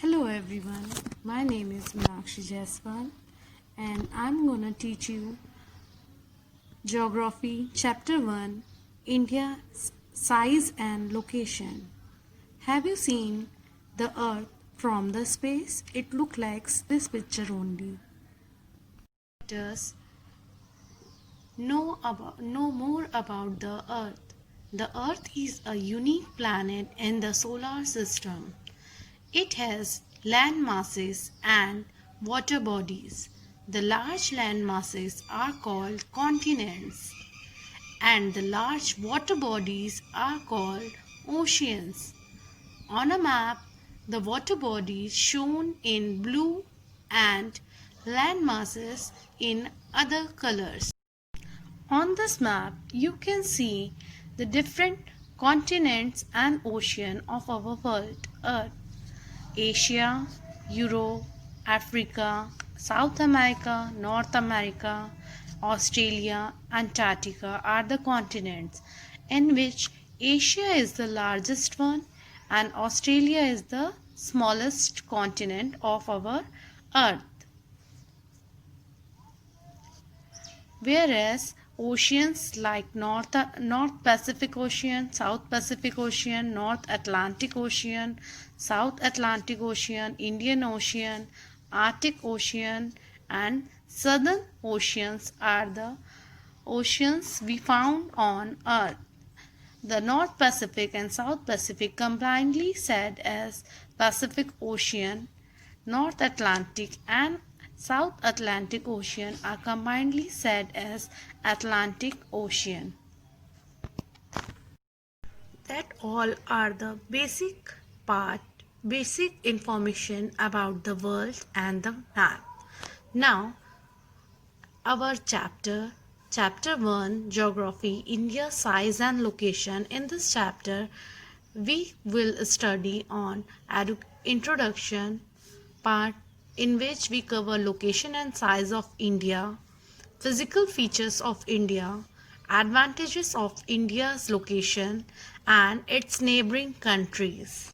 Hello everyone, my name is Meenakshi Jaiswal and I'm gonna teach you Geography Chapter 1 India Size and Location. Have you seen the Earth from the space? It looks like this picture only. Let us know more about the Earth. The Earth is a unique planet in the solar system. It has land masses and water bodies. The large land masses are called continents and the large water bodies are called oceans. On a map, the water bodies shown in blue and land masses in other colors. On this map, you can see the different continents and ocean of our world, Earth. Asia, Europe, Africa, South America, North America, Australia, Antarctica are the continents, in which Asia is the largest one and Australia is the smallest continent of our Earth. Whereas oceans like North Pacific Ocean, South Pacific Ocean, North Atlantic Ocean, South Atlantic Ocean, Indian Ocean, Arctic Ocean and Southern Oceans are the oceans we found on Earth. The North Pacific and South Pacific combinedly said as Pacific Ocean, North Atlantic and South Atlantic Ocean are combinedly said as Atlantic Ocean. That all are the basic information about the world and the map. Now, our chapter 1 Geography India Size and Location. In this chapter we will study on introduction part, in which we cover location and size of India, physical features of India, advantages of India's location and its neighboring countries.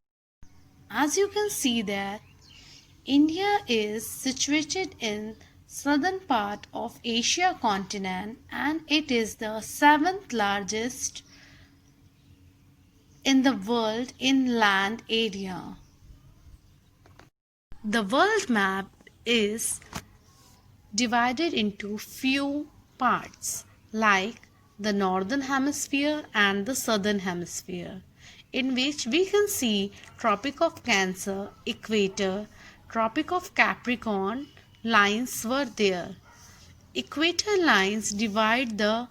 As you can see that India is situated in southern part of Asia continent and it is the seventh largest in the world in land area. The world map is divided into few parts like the northern hemisphere and the southern hemisphere, in which we can see Tropic of Cancer, Equator, Tropic of Capricorn lines were there. Equator lines divide the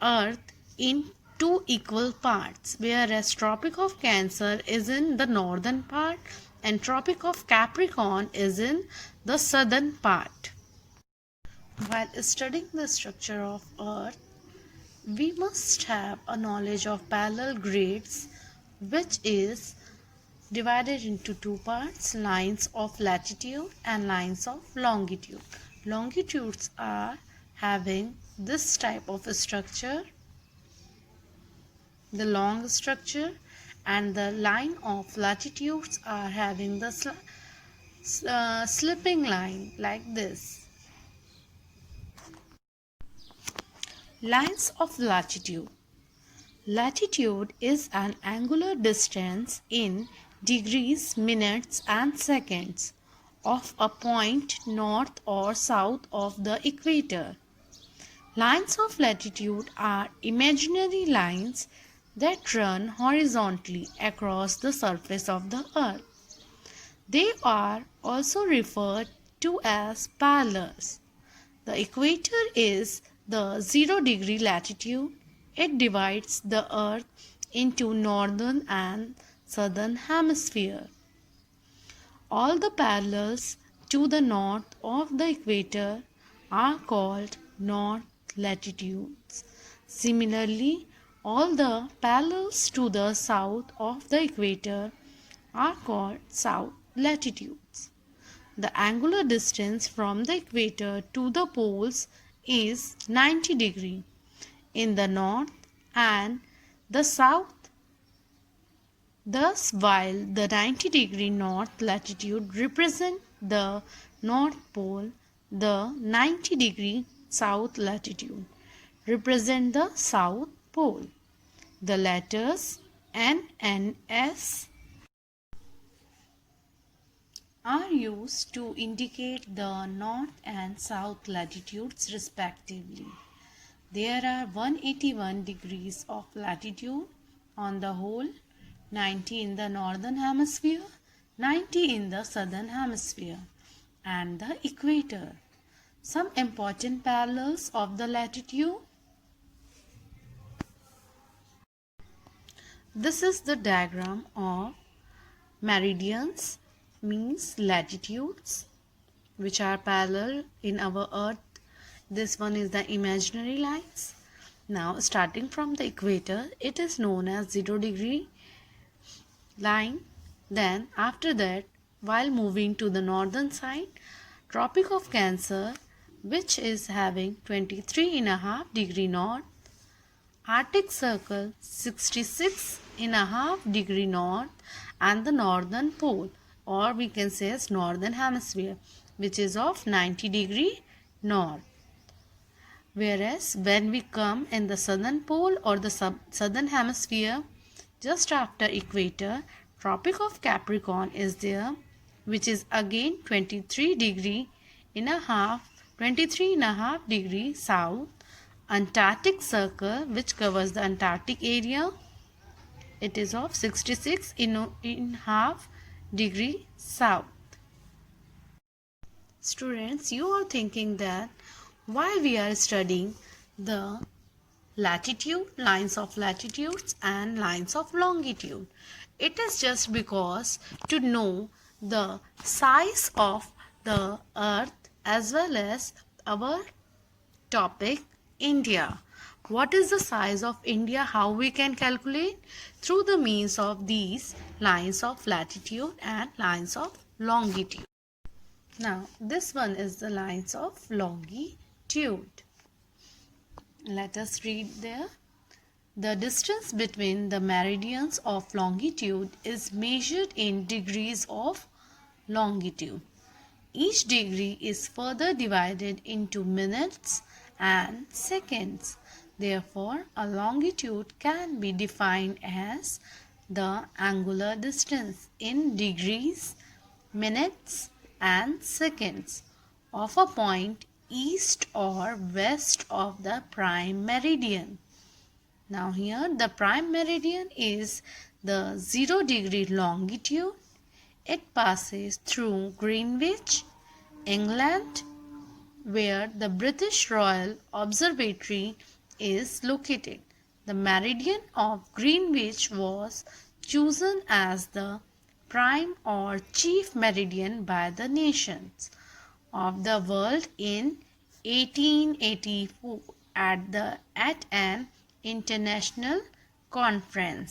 earth in two equal parts, whereas Tropic of Cancer is in the northern part and Tropic of Capricorn is in the southern part. While studying the structure of earth, we must have a knowledge of parallel grids, which is divided into two parts, lines of latitude and lines of longitude. Longitudes are having this type of structure, the long structure, and the line of latitudes are having the slipping line like this. Lines of latitude. Latitude is an angular distance in degrees, minutes and seconds of a point north or south of the equator. Lines of latitude are imaginary lines that run horizontally across the surface of the earth. They are also referred to as parallels. The equator is the 0-degree latitude. It divides the earth into northern and southern hemisphere. All the parallels to the north of the equator are called north latitudes. Similarly, all the parallels to the south of the equator are called south latitudes. The angular distance from the equator to the poles is 90 degree in the north and the south Thus, while the 90-degree north latitude represents the North Pole, the 90-degree south latitude represents the South Pole. The letters N and S are used to indicate the north and south latitudes respectively. There are 181 degrees of latitude on the whole, 90 in the northern hemisphere, 90 in the southern hemisphere, and the equator. Some important parallels of the latitude. This is the diagram of meridians, means latitudes, which are parallel in our earth. This one is the imaginary lines. Now, starting from the equator, it is known as 0-degree line. Then after that, while moving to the northern side, Tropic of Cancer, which is having 23.5 degree north, Arctic Circle 66.5 degree north, and the northern pole, or we can say as northern hemisphere, which is of 90 degree north. Whereas when we come in the southern pole or the southern hemisphere, just after equator, Tropic of Capricorn is there, which is again 23.5 degree south. Antarctic Circle, which covers the Antarctic area, it is of 66.5 degree south. Students, you are thinking that why we are studying the latitude, lines of latitudes and lines of longitude. It is just because to know the size of the earth as well as our topic India. What is the size of India? How we can calculate? Through the means of these lines of latitude and lines of longitude. Now, this one is the lines of longitude. Let us read there. The distance between the meridians of longitude is measured in degrees of longitude. Each degree is further divided into minutes and seconds. Therefore, a longitude can be defined as the angular distance in degrees, minutes, and seconds of a point east or west of the prime meridian. Now here the prime meridian is the 0-degree longitude. It passes through Greenwich, England, where the British Royal Observatory is located. The meridian of Greenwich was chosen as the prime or chief meridian by the nations of the world in 1884 at an international conference.